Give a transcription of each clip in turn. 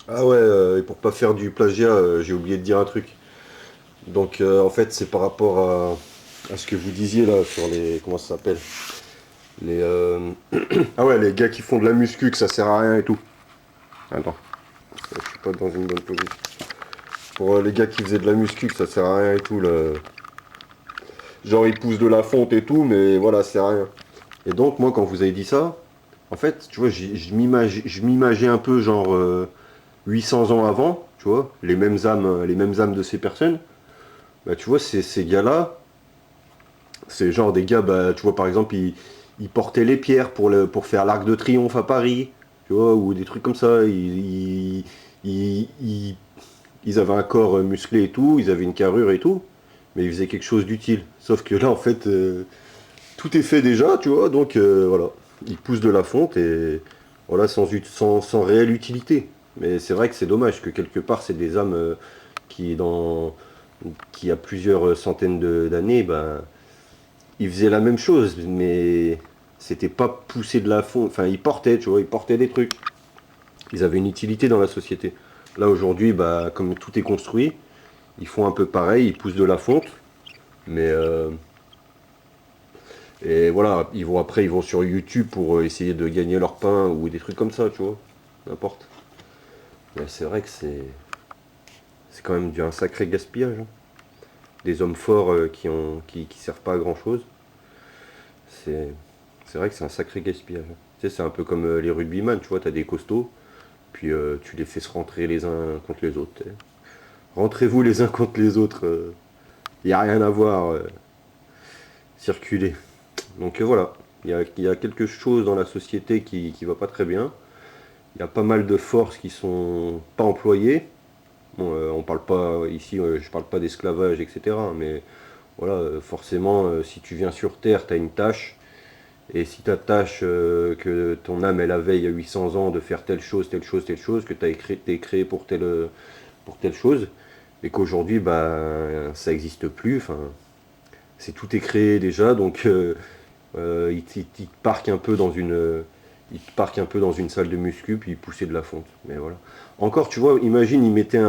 Ah ouais, et pour pas faire du plagiat, j'ai oublié de dire un truc. Donc en fait, c'est par rapport à ce que vous disiez là sur les... Comment ça s'appelle? Les... Ah ouais, les gars qui font de la muscu, que ça sert à rien et tout. Attends, je suis pas dans une bonne position. Pour les gars qui faisaient de la muscu, que ça sert à rien et tout, là. Genre ils poussent de la fonte et tout, mais voilà, ça sert à rien. Et donc moi, quand vous avez dit ça, en fait, tu vois, je m'imageais un peu genre 800 ans avant, tu vois, les mêmes âmes de ces personnes. Bah, tu vois, ces gars-là, c'est genre des gars, bah, tu vois, par exemple, ils portaient les pierres pour faire l'Arc de Triomphe à Paris, tu vois, ou des trucs comme ça. Ils, ils- ils avaient un corps musclé et tout, ils avaient une carrure et tout, mais ils faisaient quelque chose d'utile. Sauf que là, en fait, tout est fait déjà, tu vois, donc voilà. Ils poussent de la fonte et voilà, sans réelle utilité. Mais c'est vrai que c'est dommage que quelque part, c'est des âmes qui, dans, qui, a plusieurs centaines d'années, ben, ils faisaient la même chose, mais c'était pas pousser de la fonte. Enfin, ils portaient, tu vois, ils portaient des trucs. Ils avaient une utilité dans la société. Là, aujourd'hui, bah, comme tout est construit, ils font un peu pareil, ils poussent de la fonte, mais et voilà, ils vont sur YouTube pour essayer de gagner leur pain ou des trucs comme ça, tu vois, n'importe. Mais c'est vrai que c'est quand même un sacré gaspillage, hein. Des hommes forts qui servent pas à grand chose. C'est c'est vrai que c'est un sacré gaspillage, hein. Tu sais, c'est un peu comme les rugbyman, tu vois, t'as des costauds, puis tu les fais se rentrer les uns contre les autres, tu sais. Rentrez-vous les uns contre les autres, il n'y a rien à voir, circuler. Donc voilà, il y a quelque chose dans la société qui va pas très bien. Il y a pas mal de forces qui sont pas employées. Bon, on parle pas ici, je parle pas d'esclavage, etc. Mais voilà, forcément, si tu viens sur Terre, tu as une tâche. Et si ta tâche, que ton âme, elle avait il y a 800 ans de faire telle chose, telle chose, telle chose, que tu as été créé pour telle chose, et qu'aujourd'hui, bah, ça n'existe plus, enfin, c'est tout est créé déjà, donc il te parque un peu dans il te parque un peu dans une salle de muscu, puis il poussait de la fonte. Mais voilà. Encore, tu vois, imagine, il mettait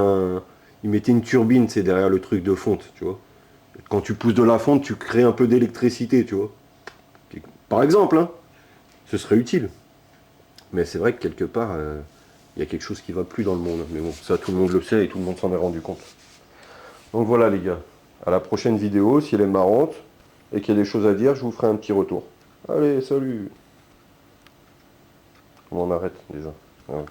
une turbine, c'est derrière le truc de fonte, tu vois. Quand tu pousses de la fonte, tu crées un peu d'électricité, tu vois. Par exemple, hein, ce serait utile. Mais c'est vrai que quelque part, il y a quelque chose qui va plus dans le monde. Mais bon, ça, tout le monde le sait et tout le monde s'en est rendu compte. Donc voilà, les gars. À la prochaine vidéo, si elle est marrante et qu'il y a des choses à dire, je vous ferai un petit retour. Allez, salut. On en arrête déjà. Ouais.